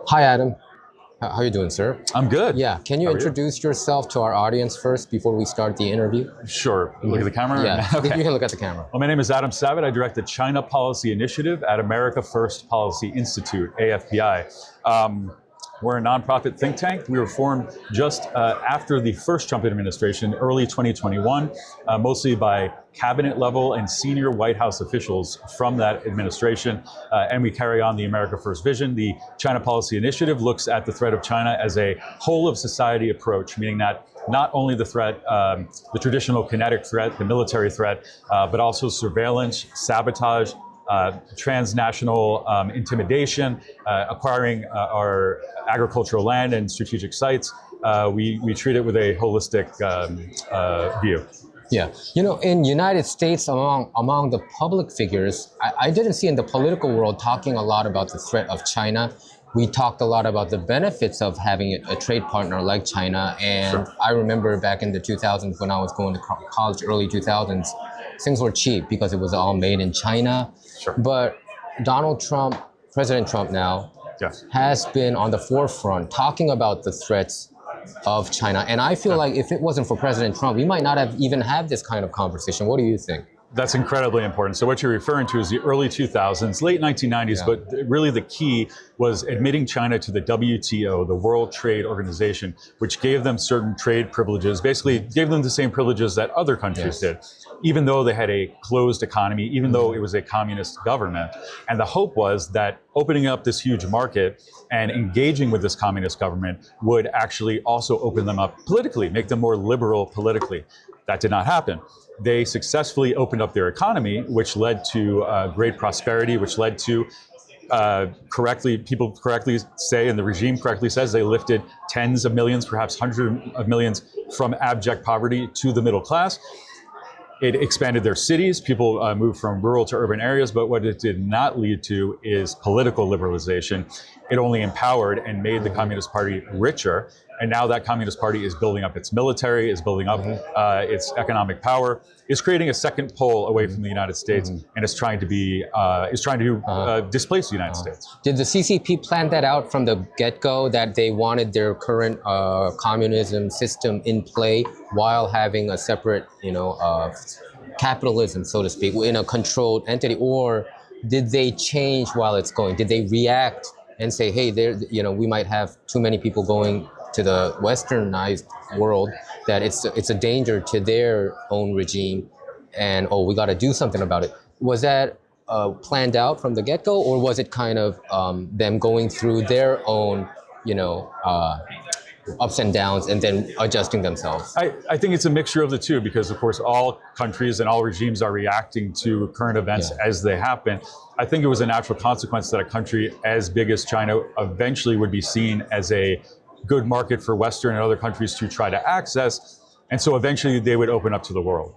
Hi, Adam. How are you doing, sir? I'm good. Yeah. Can you How are introduce yourself to our audience first before we start the interview? Sure. Look at the camera? Yeah. Okay. You can look at the camera. Well, my name is Adam Savit. I direct the China Policy Initiative at America First Policy Institute, AFPI. We're a nonprofit think tank. We were formed just after the first Trump administration, early 2021, mostly by cabinet level and senior White House officials from that administration. And we carry on the America First vision. The China Policy Initiative looks at the threat of China as a whole of society approach, meaning that not only the threat, the traditional kinetic threat, the military threat, but also surveillance, sabotage, transnational intimidation, acquiring our agricultural land and strategic sites. We treat it with a holistic view. Yeah. You know, in United States, among the public figures, I didn't see in the political world talking a lot about the threat of China. We talked a lot about the benefits of having a trade partner like China. And Sure. I remember back in the 2000s when I was going to college, early 2000s, things were cheap because it was all made in China. Sure. But Donald Trump, President Trump now, Yes. has been on the forefront talking about the threats of China. And I feel like if it wasn't for President Trump, we might not have even had this kind of conversation. What do you think? That's incredibly important. So what you're referring to is the early 2000s, late 1990s, Yeah. but really the key was admitting China to the WTO, the World Trade Organization, which gave them certain trade privileges, basically gave them the same privileges that other countries did, even though they had a closed economy, even though it was a communist government. And the hope was that opening up this huge market and engaging with this communist government would actually also open them up politically, make them more liberal politically. That did not happen. They successfully opened up their economy, which led to great prosperity, which led to people correctly say, and the regime correctly says, they lifted tens of millions, perhaps hundreds of millions from abject poverty to the middle class. It expanded their cities. People moved from rural to urban areas, but what it did not lead to is political liberalization. It only empowered and made the Communist Party richer. And now that Communist Party is building up its military, is building up its economic power, is creating a second pole away from the United States, and is trying to displace the United States. Did the CCP plan that out from the get-go, that they wanted their current communism system in play while having a separate, capitalism, so to speak, in a controlled entity? Or did they change while it's going? Did they react and say, hey, we might have too many people going to the westernized world, that it's a danger to their own regime, and we got to do something about it? Was that planned out from the get-go, or was it kind of them going through their own, ups and downs and then adjusting themselves? I think it's a mixture of the two, because of course all countries and all regimes are reacting to current events as they happen. I think it was a natural consequence that a country as big as China eventually would be seen as a good market for Western and other countries to try to access. And so eventually they would open up to the world.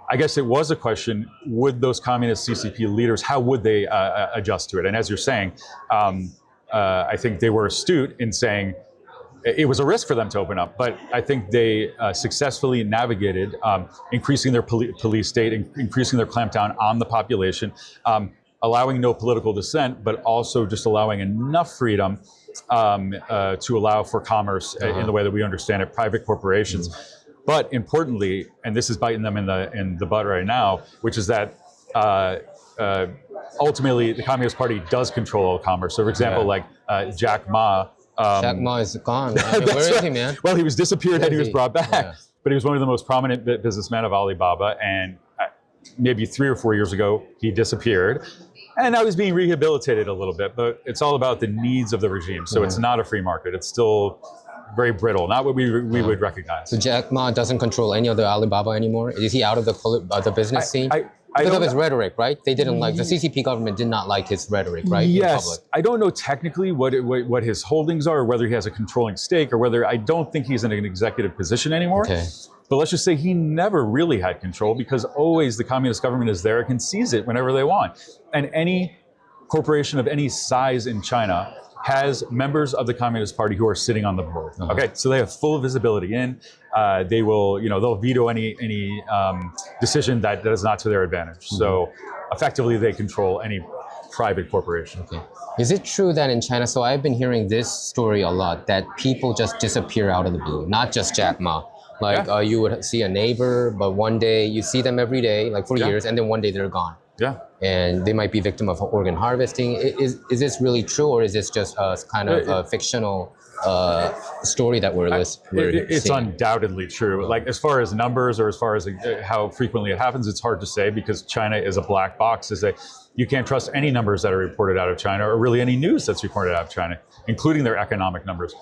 I guess it was a question, would those communist CCP leaders, how would they adjust to it? And as you're saying, I think they were astute in saying it was a risk for them to open up, but I think they successfully navigated increasing their police state, increasing their clampdown on the population, allowing no political dissent, but also just allowing enough freedom to allow for commerce in the way that we understand it, private corporations. But importantly, and this is biting them in the butt right now, which is that ultimately the Communist Party does control all commerce. So for example, like Jack Ma. Jack Ma is gone. Where is he, man? Well, he was disappeared and he was brought back. Yeah. But he was one of the most prominent businessmen of Alibaba, and maybe 3 or 4 years ago, he disappeared. And now he's being rehabilitated a little bit, but it's all about the needs of the regime. So it's not a free market. It's still very brittle, not what we would recognize. So Jack Ma doesn't control any of the Alibaba anymore? Is he out of the business scene? Because of his rhetoric, right? They didn't like, the CCP government did not like his rhetoric, right? In Yes. public. I don't know technically what his holdings are, or whether he has a controlling stake, or whether, I don't think he's in an executive position anymore. Okay. But let's just say he never really had control, because always the communist government is there and can seize it whenever they want. And any corporation of any size in China has members of the Communist Party who are sitting on the board. Okay, so they have full visibility in. They will, they'll veto any decision that is not to their advantage. So effectively, they control any private corporation. Okay. Is it true that in China, so I've been hearing this story a lot, that people just disappear out of the blue, not just Jack Ma. Like you would see a neighbor, but one day you see them every day, like for years, and then one day they're gone. Yeah. And they might be victim of organ harvesting. Is this really true, or is this just a kind of a fictional story that we're It's seeing? undoubtedly true. Like as far as numbers or as far as how frequently it happens, it's hard to say because China is a black box. You can't trust any numbers that are reported out of China or really any news that's reported out of China, including their economic numbers.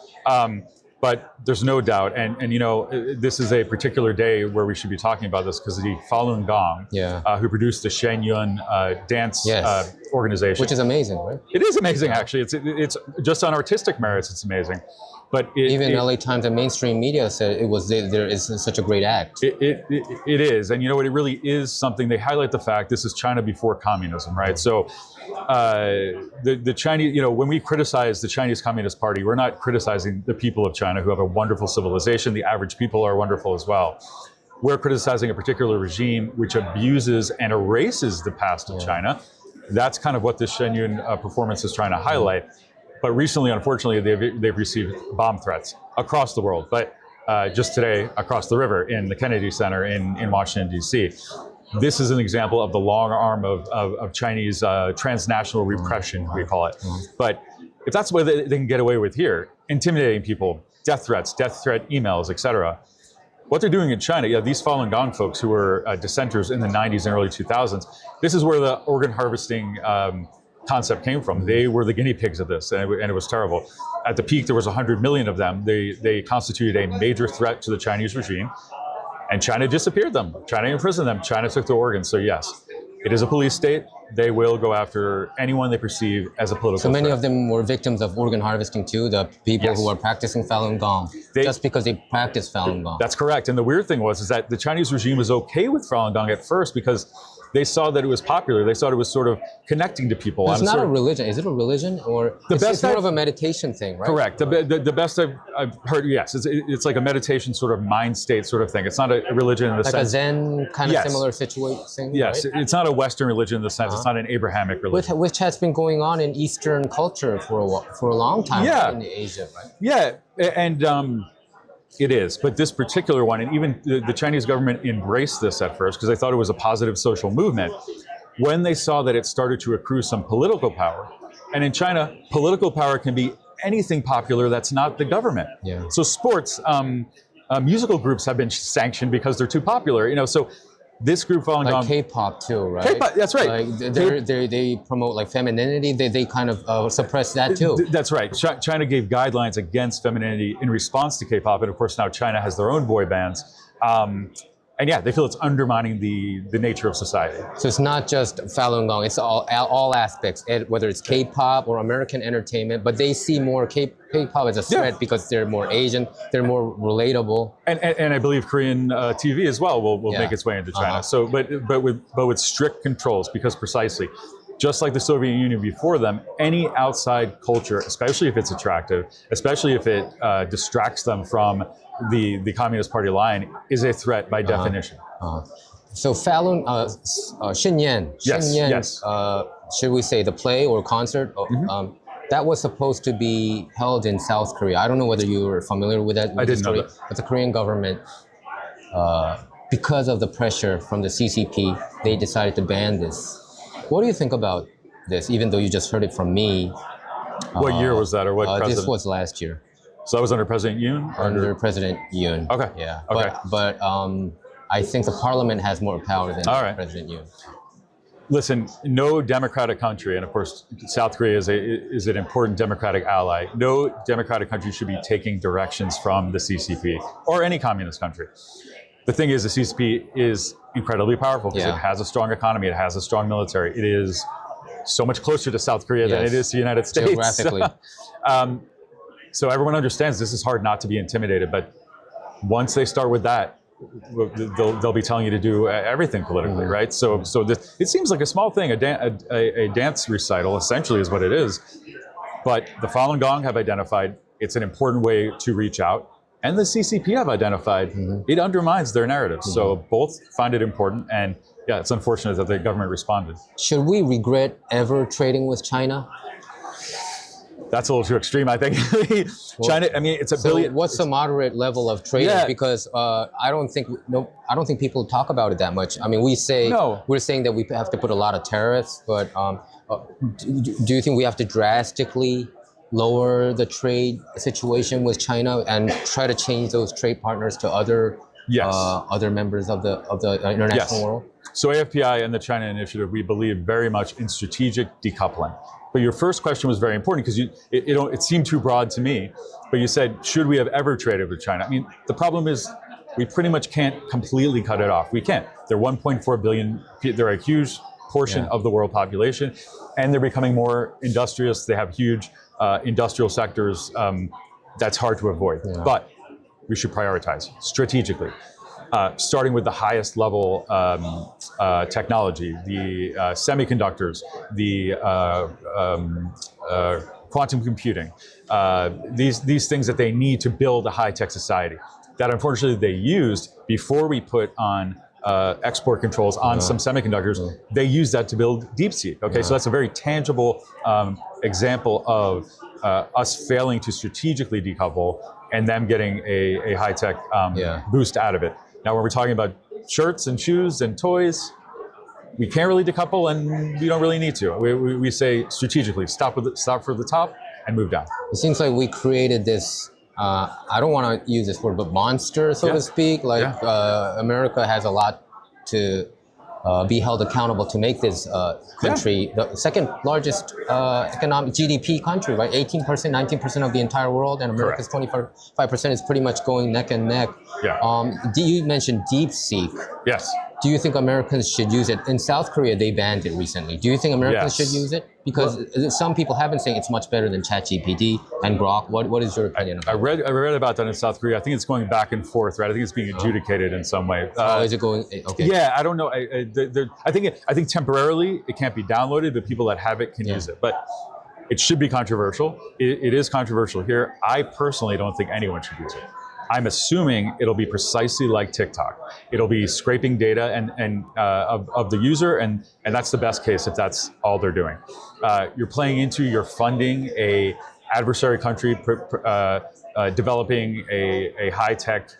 But there's no doubt, and you know, this is a particular day where we should be talking about this because the Falun Gong, who produced the Shen Yun dance organization, which is amazing, right? It is amazing, actually. It's just on artistic merits, it's amazing. But even LA Times and mainstream media said there is such a great act. It is, and you know what? It really is something. They highlight the fact this is China before communism, right? So the Chinese, you know, when we criticize the Chinese Communist Party, we're not criticizing the people of China who have a wonderful civilization. The average people are wonderful as well. We're criticizing a particular regime which abuses and erases the past of China. That's kind of what this Shen Yun performance is trying to highlight. But recently, unfortunately, they've received bomb threats across the world. But just today, across the river in the Kennedy Center in Washington, D.C., this is an example of the long arm of Chinese transnational repression, we call it. But if that's what they can get away with here, intimidating people, death threat emails, etc., what they're doing in China, these Falun Gong folks who were dissenters in the 90s and early 2000s, this is where the organ harvesting concept came from. They were the guinea pigs of this, and it was terrible. At the peak, there was 100 million of them. They constituted a major threat to the Chinese regime, and China disappeared them. China imprisoned them. China took their organs. So yes, it is a police state. They will go after anyone they perceive as a political So many threat. of them were victims of organ harvesting too, the people who are practicing Falun Gong, just because they practice Falun Gong. That's correct. And the weird thing is that the Chinese regime was okay with Falun Gong at first because they saw that it was popular. They thought it was sort of connecting to people. It's not a religion. Is it a religion, or it's more of a meditation thing, right? Correct. The best I've heard, yes, it's like a meditation sort of mind state sort of thing. It's not a religion in the sense. Like a Zen kind of similar situation. Yes, right? It's not a Western religion in the sense. It's not an Abrahamic religion. Which has been going on in Eastern culture for a long time in Asia, right? Yeah, and it is. But this particular one, and even the Chinese government embraced this at first because they thought it was a positive social movement. When they saw that it started to accrue some political power, and in China, political power can be anything popular that's not the government. Yeah. So sports, musical groups have been sanctioned because they're too popular. You know, so this group Falun Gong, like K-pop too, right? K-pop, that's right. Like they promote like femininity. They kind of suppress that too. That's right. China gave guidelines against femininity in response to K-pop, and of course now China has their own boy bands. And yeah, they feel it's undermining the nature of society. So it's not just Falun Gong; it's all aspects, whether it's K-pop or American entertainment. But they see more K-pop as a threat because they're more Asian, they're more relatable. And I believe Korean TV as well will make its way into China. So, but with strict controls, because precisely, just like the Soviet Union before them, any outside culture, especially if it's attractive, especially if it distracts them from the Communist Party line, is a threat by definition. So Falun, Xinyan, Yes. Should we say the play or concert? That was supposed to be held in South Korea. I don't know whether you were familiar with that. I didn't know that. But the Korean government, because of the pressure from the CCP, they decided to ban this. What do you think about this, even though you just heard it from me? What year was that, or what president? This was last year. So that was under President Yoon? Under President Yoon. Okay. Yeah. Okay. But I think the parliament has more power than President Yoon. Listen, no democratic country, and of course South Korea is an important democratic ally, no democratic country should be taking directions from the CCP or any communist country. The thing is, the CCP is incredibly powerful because it has a strong economy, it has a strong military, it is so much closer to South Korea than it is to the United States. Geographically. So everyone understands this is hard not to be intimidated, but once they start with that, they'll be telling you to do everything politically, right? So it seems like a small thing, a dance recital essentially is what it is, but the Falun Gong have identified it's an important way to reach out, and the CCP have identified it undermines their narrative. So both find it important, and yeah, it's unfortunate that the government responded. Should we regret ever trading with China? That's a little too extreme, I think. China, I mean, it's a billion. What's the moderate level of trading? Yeah. Because I don't think people talk about it that much. I mean, we're saying that we have to put a lot of tariffs, but do you think we have to drastically lower the trade situation with China and try to change those trade partners to other members of the international world? So AFPI and the China Initiative, we believe very much in strategic decoupling. But your first question was very important because it seemed too broad to me. But you said, should we have ever traded with China? I mean, the problem is we pretty much can't completely cut it off. We can't. They're 1.4 billion. They're a huge portion of the world population, and they're becoming more industrious. They have huge industrial sectors. That's hard to avoid. Yeah. But we should prioritize strategically. Starting with the highest level technology, the semiconductors, the quantum computing, these things that they need to build a high-tech society that unfortunately they used before we put on export controls on some semiconductors. They used that to build DeepSeek. Okay, so that's a very tangible example of us failing to strategically decouple and them getting a high-tech boost out of it. Now, when we're talking about shirts and shoes and toys, we can't really decouple, and we don't really need to. We say strategically, stop for the top and move down. It seems like we created this, I don't want to use this word, but monster, so to speak. Like America has a lot to be held accountable to make this country the second largest economic GDP country, right? 18%, 19% of the entire world, and America's 25% is pretty much going neck and neck. Yeah. You mentioned DeepSeek. Yes. Do you think Americans should use it? In South Korea, they banned it recently. Do you think Americans should use it? Because some people have been saying it's much better than ChatGPT and Grok. What is your opinion about it? I read about that in South Korea. I think it's going back and forth, right? I think it's being adjudicated in some way. Is it going? Okay. Yeah, I don't know. I think temporarily it can't be downloaded, but people that have it can use it. But it should be controversial. It is controversial here. I personally don't think anyone should use it. I'm assuming it'll be precisely like TikTok. It'll be scraping data and of the user, and that's the best case if that's all they're doing. You're playing into, you're funding a adversary country developing a high-tech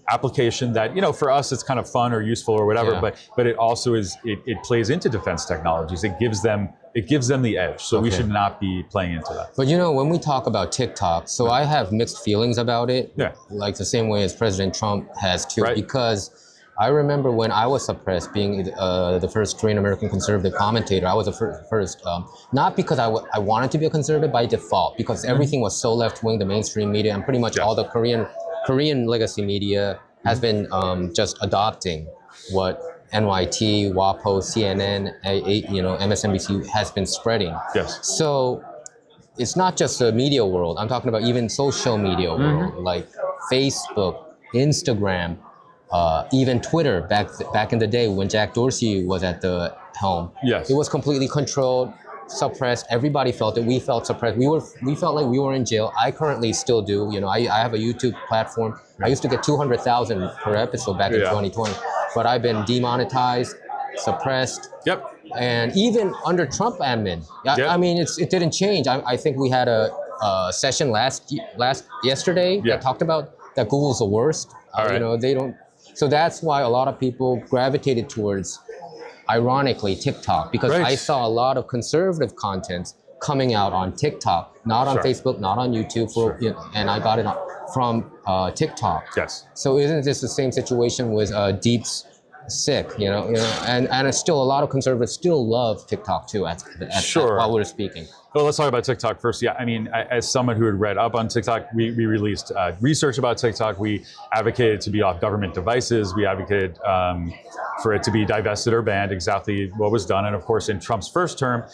application that, for us it's kind of fun or useful or whatever, but it also it plays into defense technologies. It gives them the edge. So we should not be playing into that. But when we talk about TikTok, so I have mixed feelings about it, like the same way as President Trump has too, because I remember when I was suppressed, being the first Korean American conservative commentator, I was the first, not because I wanted to be a conservative by default, because everything was so left-wing, the mainstream media, and pretty much all the Korean legacy media has been just adopting what NYT, WAPO, CNN, MSNBC has been spreading. Yes. So it's not just the media world. I'm talking about even social media world, like Facebook, Instagram, even Twitter back in the day when Jack Dorsey was at the helm. Yes. It was completely controlled, suppressed. Everybody felt it. We felt suppressed. We felt like we were in jail. I currently still do. I have a YouTube platform. I used to get 200,000 per episode back in 2020. But I've been demonetized, suppressed. Yep. And even under Trump admin, I mean, it didn't change. I think we had a session yesterday that talked about that Google's the worst. They don't. So that's why a lot of people gravitated towards, ironically, TikTok, because I saw a lot of conservative content coming out on TikTok, not on Facebook, not on YouTube, and I got it from TikTok. Yes. So isn't this the same situation with DeepSeek? And it's still a lot of conservatives still love TikTok too. While we're speaking. Well, let's talk about TikTok first. Yeah, I mean, as someone who had read up on TikTok, we released research about TikTok. We advocated to be off government devices. We advocated for it to be divested or banned, exactly what was done. And of course, in Trump's first term,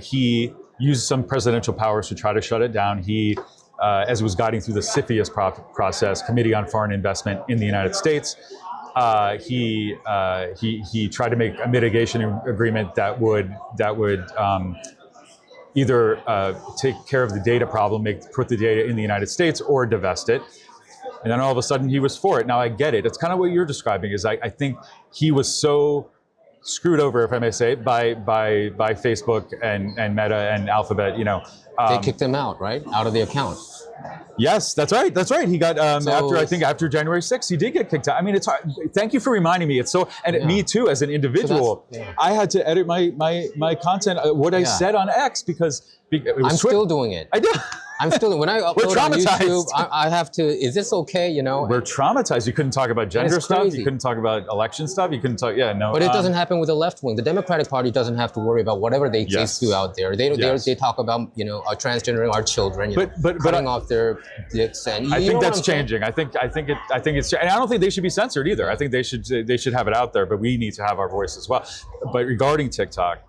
he used some presidential powers to try to shut it down. He, as it was guiding through the CFIUS process, Committee on Foreign Investment in the United States, he tried to make a mitigation agreement that would either take care of the data problem, put the data in the United States, or divest it. And then all of a sudden he was for it. Now I get it. It's kind of what you're describing is I think he was so screwed over, if I may say, by Facebook and Meta and Alphabet, you know. They kicked him out, right? Out of the account. Yes, that's right. That's right. He got after January 6th, he did get kicked out. I mean, it's hard. Thank you for reminding me. It's so, and me too, as an individual, I had to edit my content, what I said on X because it was I'm still doing it. I do. I'm still when I upload on YouTube, I have to. Is this okay? You know, we're traumatized. You couldn't talk about gender stuff. You couldn't talk about election stuff. You couldn't talk. Yeah, no. But it doesn't happen with the left wing. The Democratic Party doesn't have to worry about whatever they do out there. They talk about our transgender, our children, cutting off their dicks, and I think that's changing. I think it's, and I don't think they should be censored either. I think they should have it out there, but we need to have our voice as well. But regarding TikTok,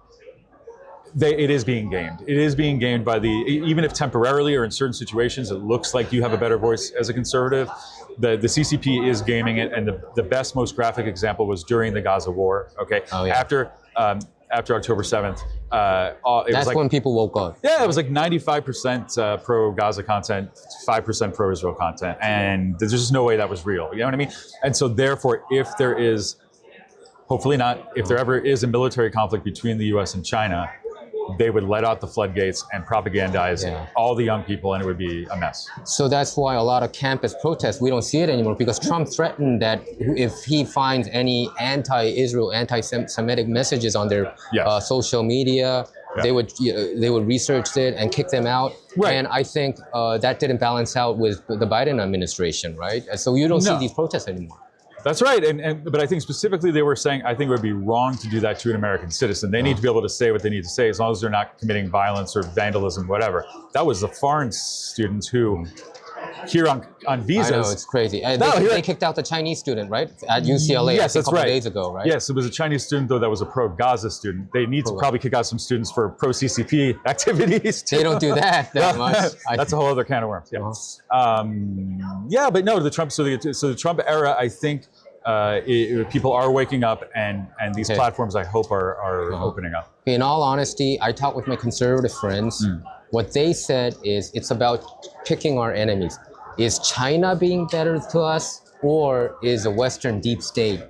it is being gamed. It is being gamed by even if temporarily or in certain situations, it looks like you have a better voice as a conservative. The CCP is gaming it, and the best, most graphic example was during the Gaza war. Okay, after October 7th, that's when people woke up. Yeah, it was like 95% pro-Gaza content, 5% pro-Israel content, and there's just no way that was real. You know what I mean? And so therefore, if there is, hopefully not, if there ever is a military conflict between the U.S. and China, they would let out the floodgates and propagandize all the young people, and it would be a mess. So that's why a lot of campus protests, we don't see it anymore, because Trump threatened that if he finds any anti-Israel, anti-Semitic messages on their social media, they would research it and kick them out. Right. And I think that didn't balance out with the Biden administration, right? So you don't see these protests anymore. That's right, but I think specifically they were saying, I think it would be wrong to do that to an American citizen. They need to be able to say what they need to say as long as they're not committing violence or vandalism, whatever. That was the foreign students who, here on visas. I know, it's crazy. They kicked out the Chinese student, right? At UCLA a couple of days ago, right? Yes, it was a Chinese student, though, that was a pro-Gaza student. They need to probably kick out some students for pro-CCP activities, too. They don't do that much. That's a whole other can of worms, but no, the Trump, so the Trump era, I think, people are waking up, and these platforms, I hope, are opening up. In all honesty, I talked with my conservative friends. What they said is it's about picking our enemies. Is China being better to us, or is a Western deep state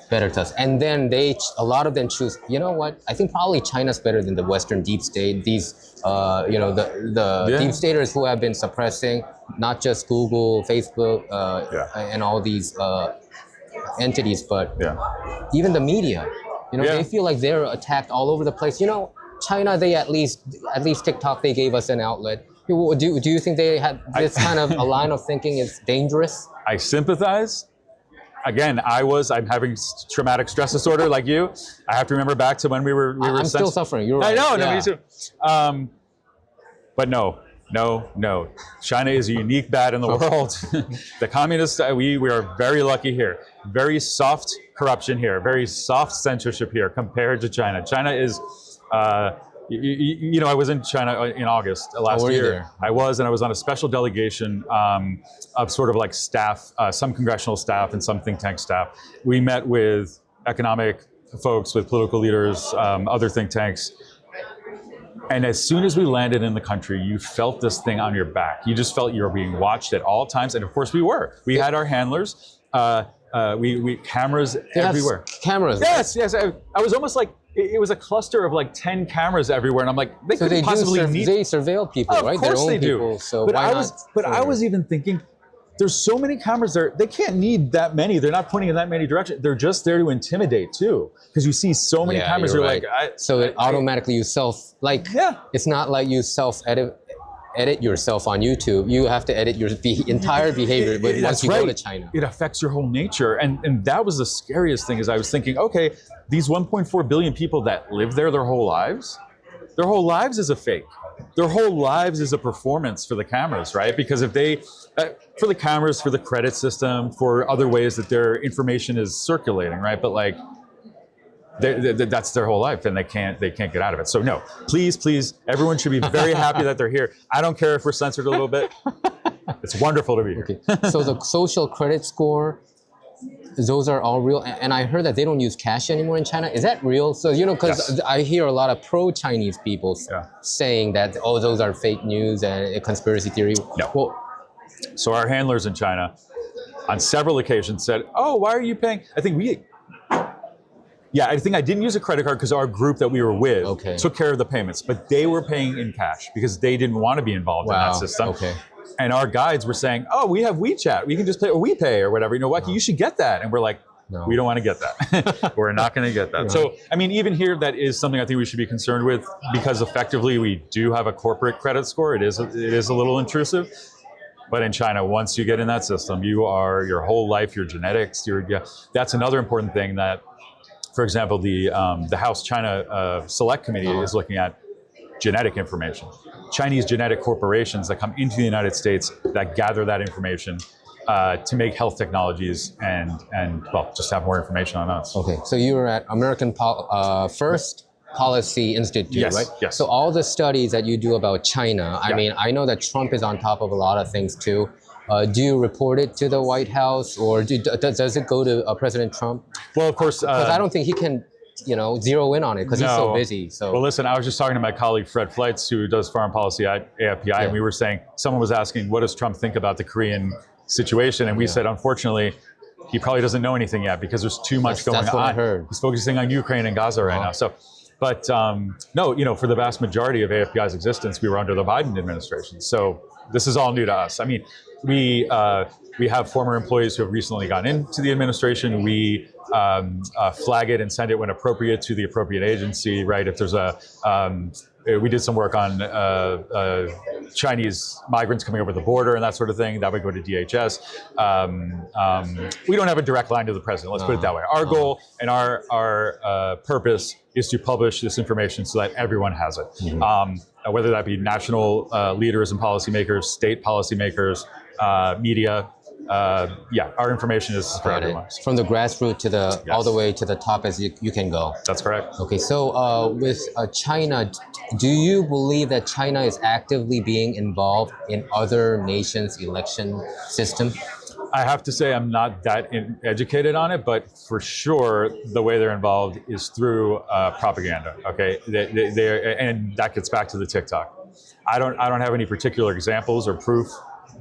better to us? And then a lot of them choose, you know what, I think probably China's better than the Western deep state. These, the deep staters who have been suppressing not just Google, Facebook, and all these entities, but even the media. They feel like they're attacked all over the place. China, they at least TikTok, they gave us an outlet. Do you think they had this kind of a line of thinking is dangerous? I sympathize. Again, I'm having traumatic stress disorder like you. I have to remember back to when we were I'm still suffering. You're right. I know, no, me too. But no. China is a unique bad in the world. The communists, we are very lucky here. Very soft corruption here. Very soft censorship here compared to China. China is, I was in China in August last year. There? I was on a special delegation of sort of like staff, some congressional staff and some think tank staff. We met with economic folks, with political leaders, other think tanks. And as soon as we landed in the country, you felt this thing on your back. You just felt you were being watched at all times. And of course we were. We had our handlers, we cameras everywhere. Cameras. Yes. I was almost like, it was a cluster of like 10 cameras everywhere. And I'm like, they couldn't possibly need. They surveil people, right? Of course Their own they people, do. so but why I was even thinking, there's so many cameras there. They can't need that many. They're not pointing in that many directions. They're just there to intimidate too. Because you see so many cameras. You're right. It automatically it's not like you edit yourself on YouTube. You have to edit your entire behavior once you go to China. It affects your whole nature. And that was the scariest thing, is I was thinking, okay, these 1.4 billion people that live there their whole lives is a fake. Their whole lives is a performance for the cameras, right? Because if they, for the cameras, for the credit system, for other ways that their information is circulating, right? But like, that's their whole life, and they can't get out of it. So no, please, everyone should be very happy that they're here. I don't care if we're censored a little bit. It's wonderful to be here. Okay. So the social credit score, those are all real. And I heard that they don't use cash anymore in China. Is that real? So, because I hear a lot of pro-Chinese people saying that, those are fake news and a conspiracy theory. No. So our handlers in China, on several occasions said, "Oh, why are you paying?" I think I didn't use a credit card because our group that we were with took care of the payments, but they were paying in cash because they didn't want to be involved in that system. Okay. And our guides were saying, "Oh, we have WeChat. We can just pay, or WePay or whatever. You know what? You should get that." And we're like, "No, we don't want to get that. We're not going to get that." So, I mean, even here, that is something I think we should be concerned with because effectively we do have a corporate credit score. It is a little intrusive. But in China, once you get in that system, you are your whole life, your genetics, that's another important thing that, for example, the House China Select Committee is looking at genetic information. Chinese genetic corporations that come into the United States that gather that information to make health technologies and well, just have more information on us. Okay, so you were at American First Policy Institute, right? Yes. So all the studies that you do about China, I mean, I know that Trump is on top of a lot of things too. Do you report it to the White House, or does it go to President Trump? Well, of course, because I don't think he can, zero in on it because he's so busy. So, well, listen, I was just talking to my colleague Fred Fleitz, who does foreign policy at AFPI, and we were saying, someone was asking, what does Trump think about the Korean situation? And we said, unfortunately, he probably doesn't know anything yet because there's too much going on. That's what I heard. He's focusing on Ukraine and Gaza right now. So, but no, for the vast majority of AFPI's existence, we were under the Biden administration. So this is all new to us. I mean, we have former employees who have recently gone into the administration. We flag it and send it when appropriate to the appropriate agency, right? If there's we did some work on Chinese migrants coming over the border and that sort of thing. That would go to DHS. We don't have a direct line to the president. Let's put it that way. Our goal and our purpose is to publish this information so that everyone has it. Whether that be national leaders and policymakers, state policymakers, media. Our information is for everyone. From the grassroots to all the way to the top as you can go. That's correct. Okay, so with China, do you believe that China is actively being involved in other nations' election system? I have to say I'm not that educated on it, but for sure the way they're involved is through propaganda. Okay, and that gets back to the TikTok. I don't have any particular examples or proof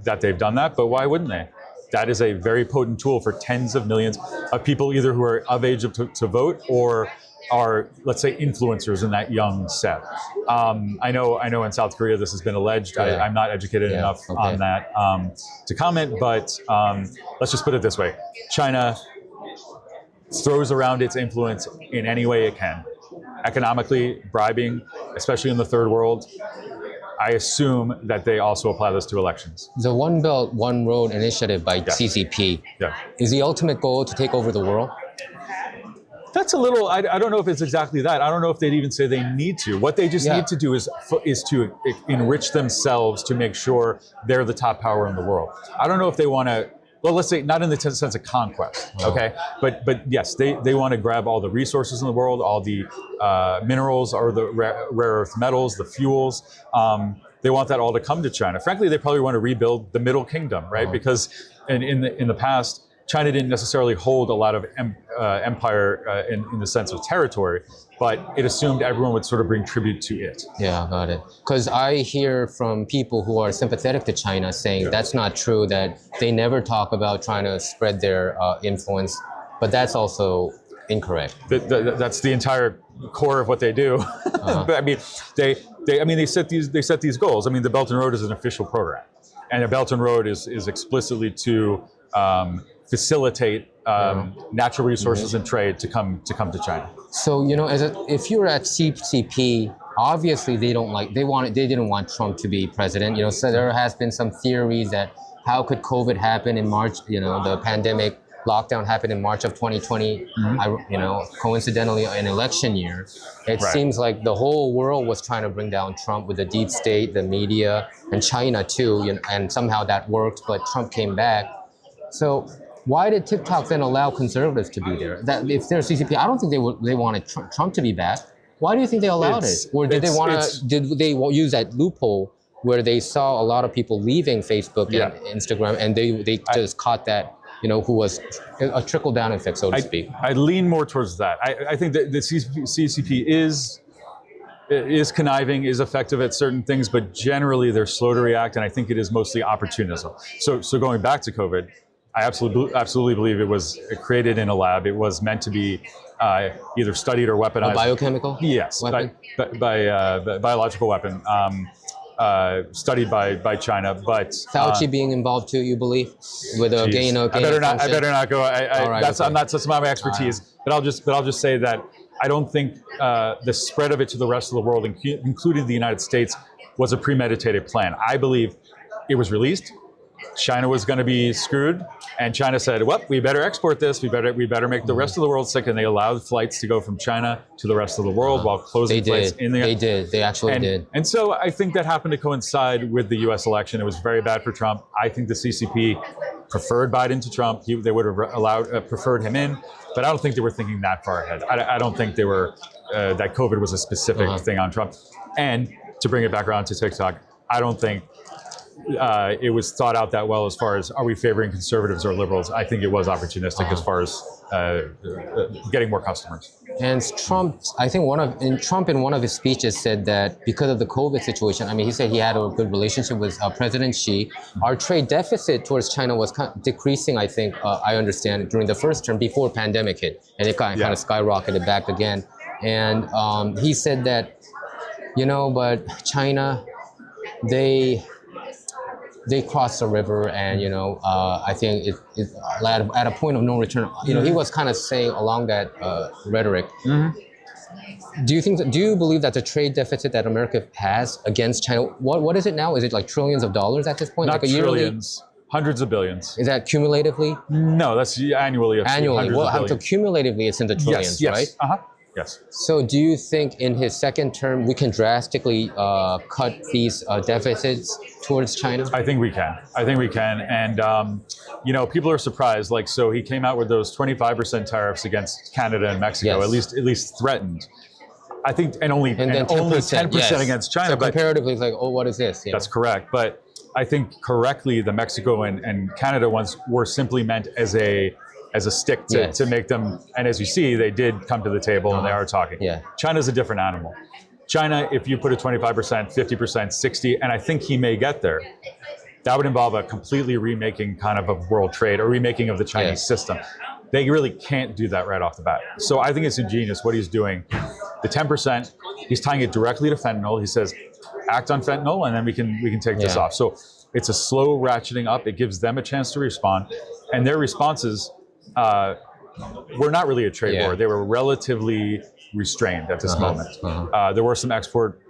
that they've done that, but why wouldn't they? That is a very potent tool for tens of millions of people, either who are of age to vote or are, let's say, influencers in that young set. I know in South Korea this has been alleged. I'm not educated enough on that to comment, but let's just put it this way. China throws around its influence in any way it can. Economically, bribing, especially in the third world. I assume that they also apply this to elections. The One Belt, One Road initiative by CCP is the ultimate goal to take over the world? That's a little, I don't know if it's exactly that. I don't know if they'd even say they need to. What they just need to do is to enrich themselves to make sure they're the top power in the world. I don't know if they want to, well, let's say not in the sense of conquest, okay? But yes, they want to grab all the resources in the world, all the minerals or the rare earth metals, the fuels. They want that all to come to China. Frankly, they probably want to rebuild the Middle Kingdom, right? Because in the past, China didn't necessarily hold a lot of empire in the sense of territory, but it assumed everyone would sort of bring tribute to it. Yeah, got it. Because I hear from people who are sympathetic to China saying that's not true, that they never talk about trying to spread their influence, but that's also incorrect. That's the entire core of what they do. But I mean, they set these goals. I mean, the Belt and Road is an official program, and the Belt and Road is explicitly to facilitate natural resources and trade to come to China. So if you're at CCP, obviously they didn't want Trump to be president. So there has been some theories that how could COVID happen in March? The pandemic lockdown happened in March of 2020. Coincidentally, an election year. It seems like the whole world was trying to bring down Trump with the deep state, the media, and China too. And somehow that worked, but Trump came back. So why did TikTok then allow conservatives to be there? That if they're CCP, I don't think they wanted Trump to be back. Why do you think they allowed it? Or did they use that loophole where they saw a lot of people leaving Facebook and Instagram, and they just caught that, who was a trickle down effect, so to speak? I lean more towards that. I think that the CCP is conniving, is effective at certain things, but generally they're slow to react, and I think it is mostly opportunism. So going back to COVID, I absolutely believe it was created in a lab. It was meant to be either studied or weaponized. A biochemical? Yes, weapon? by biological weapon. Studied by China, but Fauci being involved too, you believe, with a gain of I better not go. That's not my expertise. But I'll just say that I don't think the spread of it to the rest of the world, including the United States, was a premeditated plan. I believe it was released. China was going to be screwed, and China said, "Well, we better export this. We better make the rest of the world sick." And they allowed flights to go from China to the rest of the world while closing flights in the. They did. They actually did. And so I think that happened to coincide with the U.S. election. It was very bad for Trump. I think the CCP preferred Biden to Trump. They would have preferred him in, but I don't think they were thinking that far ahead. I don't think they were that COVID was a specific thing on Trump. And to bring it back around to TikTok, I don't think it was thought out that well as far as are we favoring conservatives or liberals. I think it was opportunistic as far as getting more customers. And Trump, I think Trump in one of his speeches said that because of the COVID situation, I mean, he said he had a good relationship with President Xi. Our trade deficit towards China was kind of decreasing, I think, I understand, during the first term before pandemic hit. And it kind of skyrocketed back again. And he said that, but China, they crossed the river, and I think it at a point of no return. He was kind of saying along that rhetoric. Mm-hmm. Do you believe that the trade deficit that America has against China, what is it now? Is it like trillions of dollars at this point? Not like trillions, hundreds of billions. Is that cumulatively? No, that's annually. Annually, well, so cumulatively, it's in the trillions, yes. right? Yes. So do you think in his second term we can drastically cut these deficits towards China? I think we can. And, people are surprised. So he came out with those 25% tariffs against Canada and Mexico, Yes. at least threatened. I think, and only 10% yes. against China. So comparatively, it's like, what is this? That's correct. But I think correctly, the Mexico and Canada ones were simply meant as a stick to make them, and as you see, they did come to the table and they are talking. Yeah. China's a different animal. China, if you put a 25%, 50%, 60%, and I think he may get there, that would involve a completely remaking kind of world trade or remaking of the Chinese system. They really can't do that right off the bat. So I think it's ingenious what he's doing. The 10%, he's tying it directly to fentanyl. He says, act on fentanyl and then we can take this off. So it's a slow ratcheting up. It gives them a chance to respond. And their responses were not really a trade war. They were relatively restrained at this moment. There were some import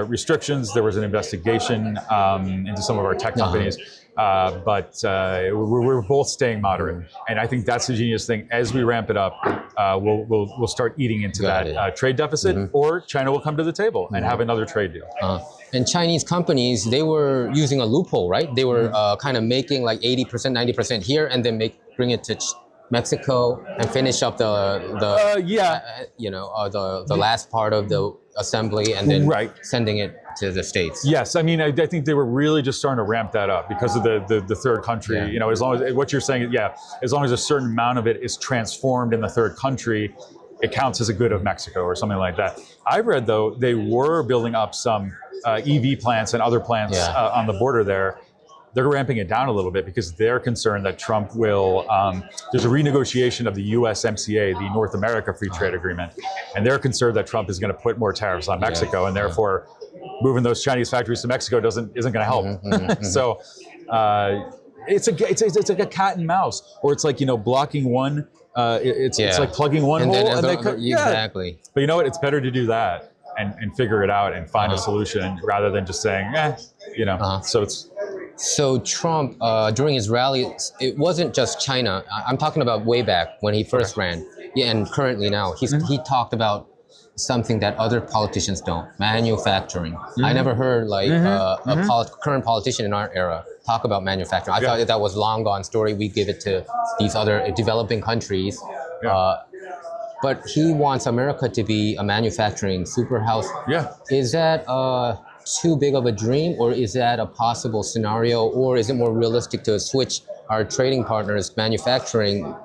restrictions. There was an investigation into some of our tech companies. But we're both staying moderate. And I think that's the genius thing. As we ramp it up, we'll start eating into that trade deficit, or China will come to the table and have another trade deal. And Chinese companies, they were using a loophole, right? They were kind of making like 80%, 90% here, and then bring it to Mexico and finish up the last part of the assembly, and then sending it to the States. Yes, I mean, I think they were really just starting to ramp that up because of the third country. As long as what you're saying, as long as a certain amount of it is transformed in the third country, it counts as a good of Mexico or something like that. I've read, though, they were building up some EV plants and other plants on the border there. They're ramping it down a little bit because they're concerned that Trump will, there's a renegotiation of the USMCA, the North America Free Trade Agreement, and they're concerned that Trump is going to put more tariffs on Mexico, and therefore moving those Chinese factories to Mexico isn't going to help. So it's like a cat and mouse, or it's like, blocking one, it's like plugging one hole. Exactly. But you know what? It's better to do that and figure it out and find a solution rather than just saying, so it's... So Trump, during his rally, it wasn't just China. I'm talking about way back when he first ran. Yeah, and currently now, he talked about something that other politicians don't, manufacturing. I never heard a current politician in our era talk about manufacturing. I thought that was long gone story. We give it to these other developing countries. But he wants America to be a manufacturing superhouse. Yeah. Is that too big of a dream, or is that a possible scenario, or is it more realistic to switch our trading partners, manufacturing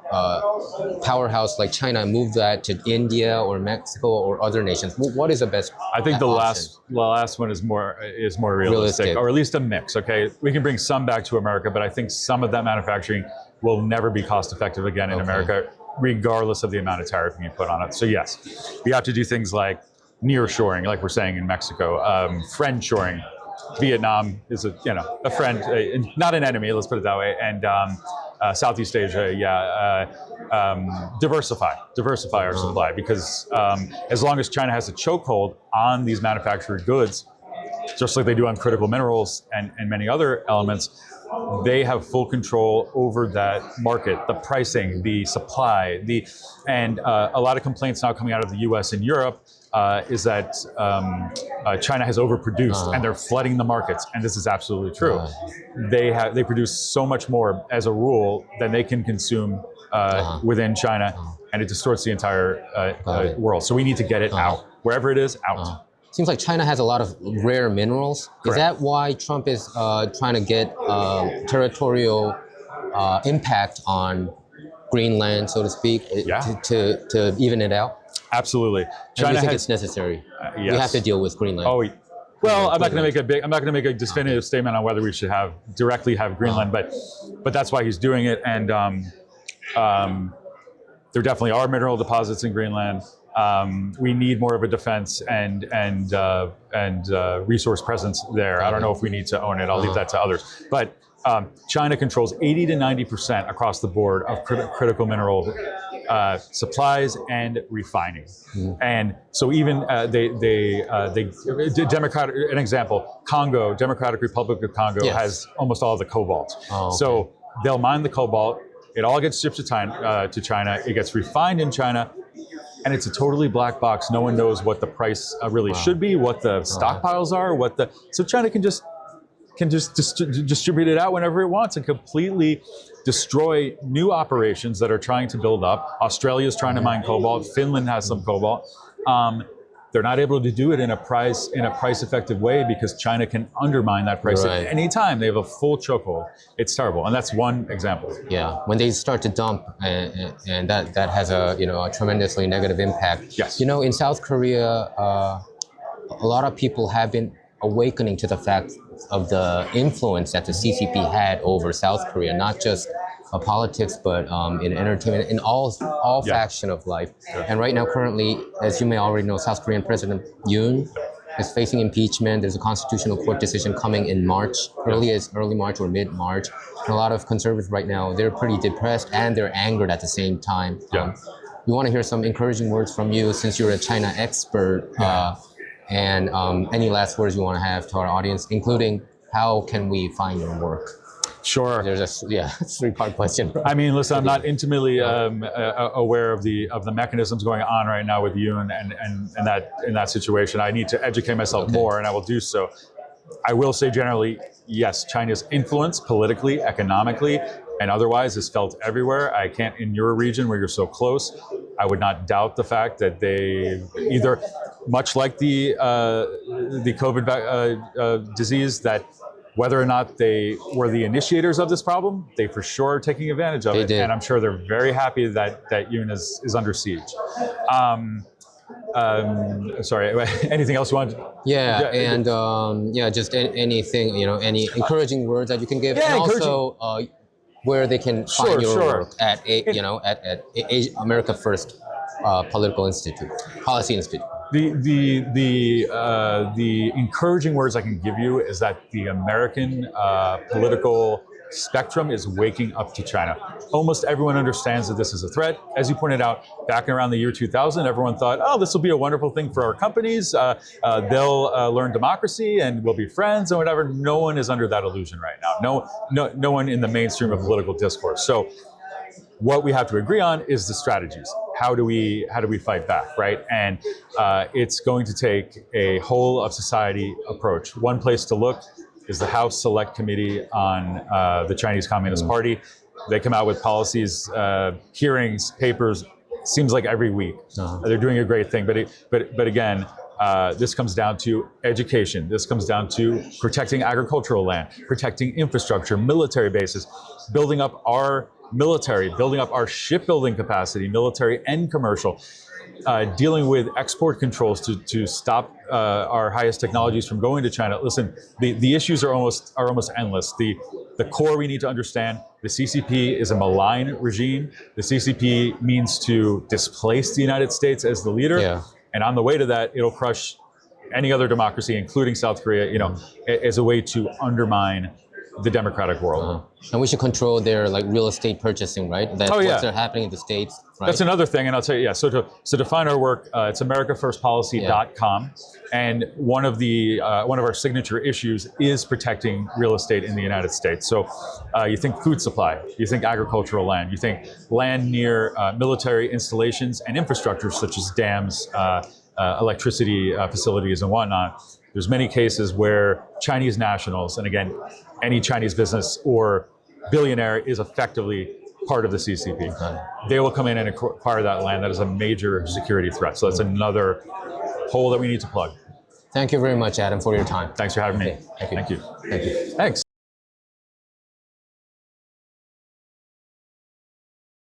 powerhouse like China, and move that to India or Mexico or other nations? What is the best? I think the option? last one is more realistic, or at least a mix. Okay, we can bring some back to America, but I think some of that manufacturing will never be cost effective again in America, regardless of the amount of tariff you put on it. So yes, we have to do things like nearshoring, like we're saying in Mexico, friendshoring. Vietnam is a friend, not an enemy. Let's put it that way. And Southeast Asia, diversify our supply, because as long as China has a chokehold on these manufactured goods, just like they do on critical minerals and many other elements, they have full control over that market, the pricing, the supply, and a lot of complaints now coming out of the U.S. and Europe is that China has overproduced and they're flooding the markets, and this is absolutely true. They produce so much more as a rule than they can consume within China, and it distorts the entire world. So we need to get it out, wherever it is, out. Seems like China has a lot of rare minerals. Correct. Is that why Trump is trying to get territorial impact on Greenland, so to speak, to even it out? Absolutely. China think it's necessary. Yes. We have to deal with Greenland. Well, I'm not going to make a definitive statement on whether we should directly have Greenland, but that's why he's doing it. And there definitely are mineral deposits in Greenland. We need more of a defense and resource presence there. I don't know if we need to own it. I'll leave that to others. But China controls 80 to 90% across the board of critical mineral supplies and refining. And so even an example, Congo, Democratic Republic of Congo has almost all of the cobalt. So they'll mine the cobalt. It all gets shipped to China. It gets refined in China. And it's a totally black box. No one knows what the price really should be, what the stockpiles are, so China can just distribute it out whenever it wants and completely destroy new operations that are trying to build up. Australia is trying to mine cobalt. Finland has some cobalt. They're not able to do it in a price effective way because China can undermine that price at any time. They have a full chokehold. It's terrible, and that's one example. Yeah, when they start to dump, and that has a tremendously negative impact. Yes. In South Korea, a lot of people have been awakening to the fact of the influence that the CCP had over South Korea, not just politics, but in entertainment, in all faction of life. And right now, currently, as you may already know, South Korean President Yoon is facing impeachment. There's a constitutional court decision coming in March, early March or mid-March. And a lot of conservatives right now, they're pretty depressed and they're angered at the same time. We want to hear some encouraging words from you since you're a China expert. And any last words you want to have to our audience, including how can we find your work? Sure. There's a three-part question. I mean, listen, I'm not intimately aware of the mechanisms going on right now with Yoon and in that situation. I need to educate myself more, and I will do so. I will say generally, yes, China's influence politically, economically, and otherwise is felt everywhere. I can't, in your region where you're so close, I would not doubt the fact that they either, much like the COVID disease, that whether or not they were the initiators of this problem, they for sure are taking advantage of it. Did. And I'm sure they're very happy that Yoon is under siege. Sorry, anything else you want? Just anything, any encouraging words that you can give. Yeah, and also where they can find your work at America First Policy Institute. The encouraging words I can give you is that the American political spectrum is waking up to China. Almost everyone understands that this is a threat. As you pointed out, back around the year 2000, everyone thought, oh, this will be a wonderful thing for our companies. They'll learn democracy and we'll be friends and whatever. No one is under that illusion right now. No one in the mainstream of political discourse. So what we have to agree on is the strategies. How do we fight back, right? And it's going to take a whole of society approach. One place to look is the House Select Committee on the Chinese Communist Party. They come out with policies, hearings, papers, seems like every week. They're doing a great thing. But again, This comes down to education. This comes down to protecting agricultural land, protecting infrastructure, military bases, building up our military, building up our shipbuilding capacity, military and commercial, dealing with export controls to stop our highest technologies from going to China. Listen, the issues are almost endless. The core we need to understand, the CCP is a malign regime. The CCP means to displace the United States as the leader. Yeah. And on the way to that, it'll crush any other democracy, including South Korea, as a way to undermine the democratic world. And we should control their like real estate purchasing, right? That's what's happening in the States, right? That's another thing, and I'll tell you, So to find our work, it's AmericaFirstPolicy.com, and one of our signature issues is protecting real estate in the United States. So you think food supply, you think agricultural land, you think land near military installations and infrastructure such as dams, electricity facilities, and whatnot. There's many cases where Chinese nationals, and again, any Chinese business or billionaire is effectively part of the CCP. They will come in and acquire that land. That is a major security threat. So that's another hole that we need to plug. Thank you very much, Adam, for your time. Thanks for having me. Okay, thank you. Thank you. Thanks.